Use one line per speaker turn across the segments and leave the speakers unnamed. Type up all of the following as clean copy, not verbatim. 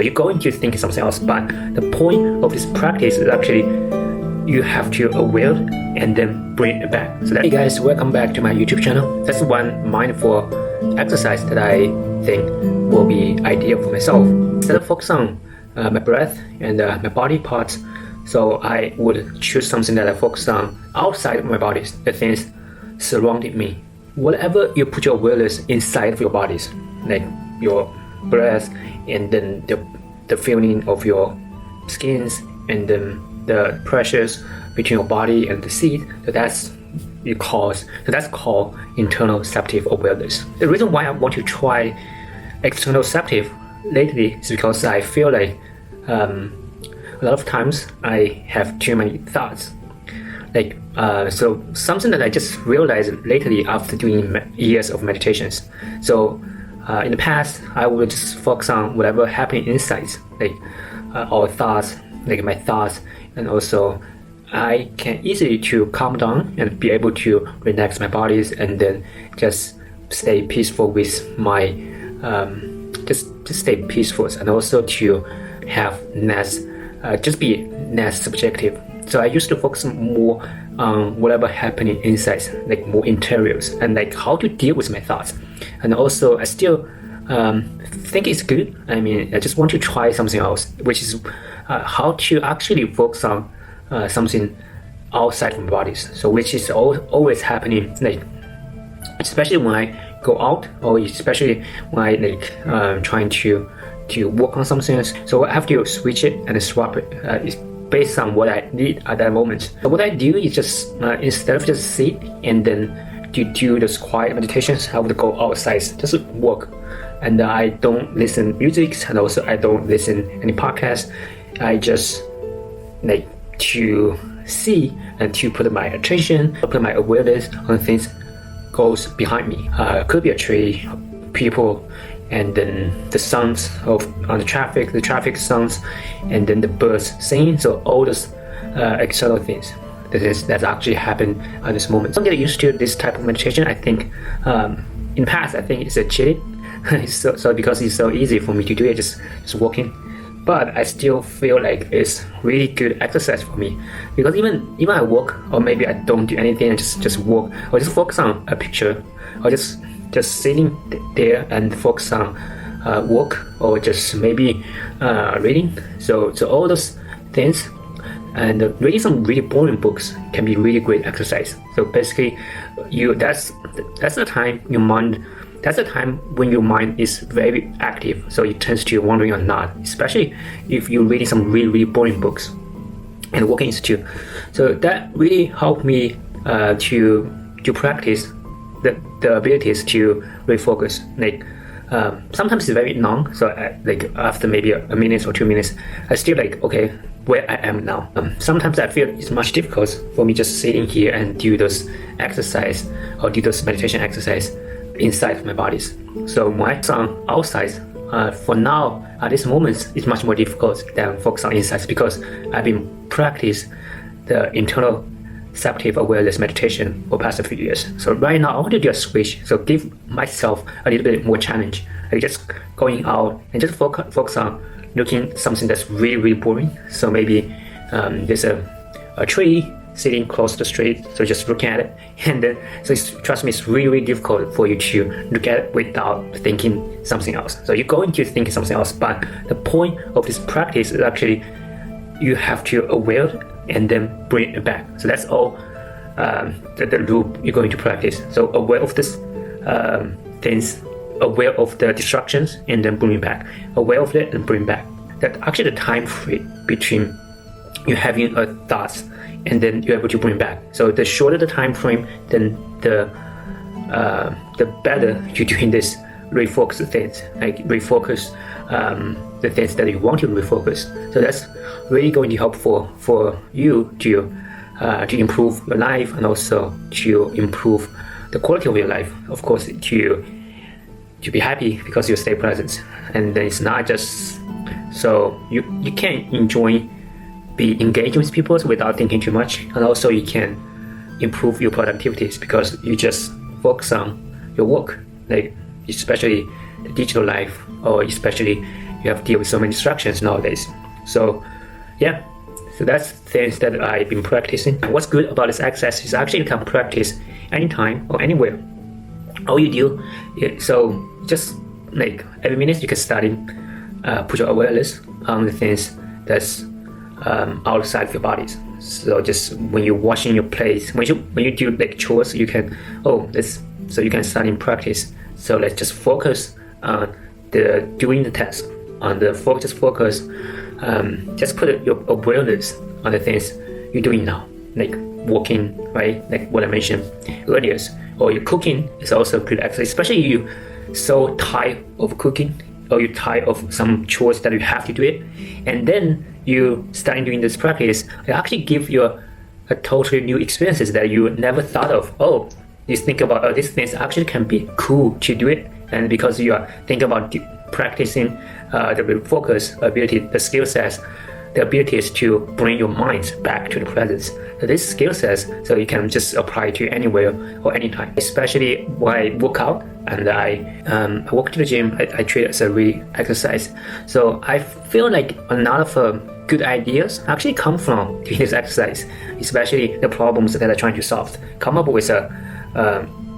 You're going to think something else, but the point of this practice is actually you have to aware and then bring it back. So hey guys, welcome back to my YouTube channel. That's one mindful exercise that I think will be ideal for myself. Instead of focus on my breath and my body parts, so I would choose something that I focus on outside of my body, the things surrounding me. Whatever you put your awareness inside of your bodies, like your breath and then the feeling of your skins and then the pressures between your body and the seat, that's called interoceptive awareness. The reason why I want to try exteroceptive lately is because I feel like a lot of times I have too many thoughts. So something that I just realized lately after doing years of meditations. So in the past, I would just focus on whatever happened inside, like our thoughts, like my thoughts, and also I can easily to calm down and be able to relax my bodies and then just stay peaceful with my just stay peaceful, and also to have less just be less subjective. So I used to focus more on whatever happening inside, like more interiors, and like how to deal with my thoughts. And also I still think it's good. I mean, I just want to try something else, which is how to actually focus on something outside from my bodies. So which is always happening, like especially when I go out, or especially when I like trying to work on something. So I have to switch it and swap it based on what I need at that moment. So what I do is just instead of just sit and then to do those quiet meditations, I would go outside, just walk, and I don't listen music, and also I don't listen any podcasts. I just like to see and to put my attention, put my awareness on things goes behind me. Could be a tree, people, and then the sounds on the traffic sounds, and then the birds singing. So all those external things that actually happen at this moment. Don't get used to this type of meditation. I think in the past I think it's a cheating. so because it's so easy for me to do it, just walking. But I still feel like it's really good exercise for me, because even I walk, or maybe I don't do anything and just walk, or just focus on a picture, or just sitting there and focus on walk, or just maybe reading. So all those things, and reading some really boring books can be really great exercise. So basically, that's the time your mind. That's the time when your mind is very active, so it tends to wandering or not, especially if you're reading some really boring books and walking institute. So that really helped me to practice the abilities to refocus. Like sometimes it's very long, so like after maybe a minute or 2 minutes, I still like, okay, where I am now. Sometimes I feel it's much difficult for me just sitting here and do those exercise or do those meditation exercise inside of my bodies. So when I focus on outside, for now at this moment, it's much more difficult than focus on inside, because I've been practice the interoceptive awareness meditation for past few years. So right now I want to do a switch, so give myself a little bit more challenge, like just going out and just focus on looking something that's really boring. So maybe there's a tree sitting close to the street, so just look at it, and then trust me, it's really difficult for you to look at it without thinking something else. So you're going to think something else, but the point of this practice is actually you have to aware and then bring it back. So that's all the loop you're going to practice. So aware of this things, aware of the distractions, and then bring it back. Aware of it and bring it back. That actually the time frame between you having a thoughts and then you're able to bring back. So the shorter the time frame, then the better you're doing this refocus things, like refocus the things that you want to refocus. So that's really going to help for you to improve your life, and also to improve the quality of your life. Of course, to be happy because you stay present, and then it's not just so you can enjoy be engaging with people without thinking too much, and also you can improve your productivities because you just focus on your work, like especially the digital life, or especially you have to deal with so many distractions nowadays. So yeah, so that's things that I've been practicing. And what's good about this exercise is actually you can practice anytime or anywhere. All you do, so just like every minute you can start put your awareness on the things that's outside of your bodies. So just when you're washing your plate, when you do like chores, you can so you can start in practice. So let's just focus on doing the task, on the just focus. Just put your awareness on the things you're doing now, like walking, right? Like what I mentioned earlier, or your cooking is also a good exercise, especially you so tired of cooking, or you're tired of some chores that you have to do it, and then you starting doing this practice, it actually give you a totally new experiences that you never thought of. You think about these things actually can be cool to do it, and because you are thinking about practicing the focus ability, the skill sets, the abilities to bring your mind back to the present. So this skill sets, so you can just apply to anywhere or anytime. Especially when I work out and I walk to the gym, I treat it as a really exercise. So I feel like a lot of good ideas actually come from doing this exercise, especially the problems that I'm trying to solve. Come up with a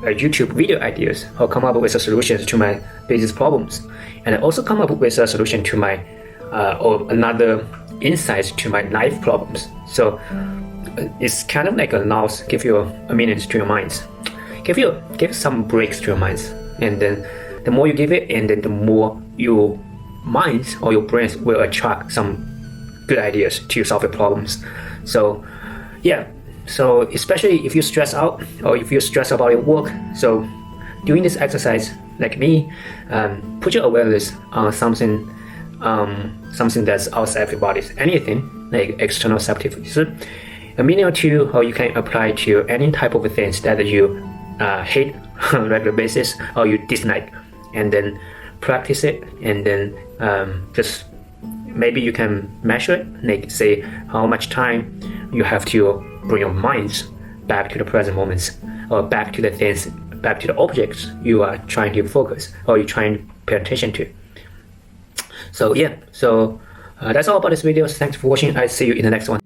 YouTube video ideas, or come up with a solutions to my business problems, and I also come up with a solution to my or another insights to my life problems. So it's kind of like allows, give you a minute to your minds, give some breaks to your minds, and then the more you give it, and then the more your minds or your brains will attract some good ideas to solve your problems. So yeah, so especially if you stress out or if you stress about your work, so doing this exercise, like me, put your awareness on something that's outside of your body, anything like exteroceptive. So a minute or two, or you can apply to any type of things that you hate on a regular basis or you dislike, and then practice it, and then just maybe you can measure it, like say how much time you have to bring your minds back to the present moments, or back to the things, back to the objects you are trying to focus or you're trying to pay attention to. So yeah, so that's all about this video. Thanks for watching. I'll see you in the next one.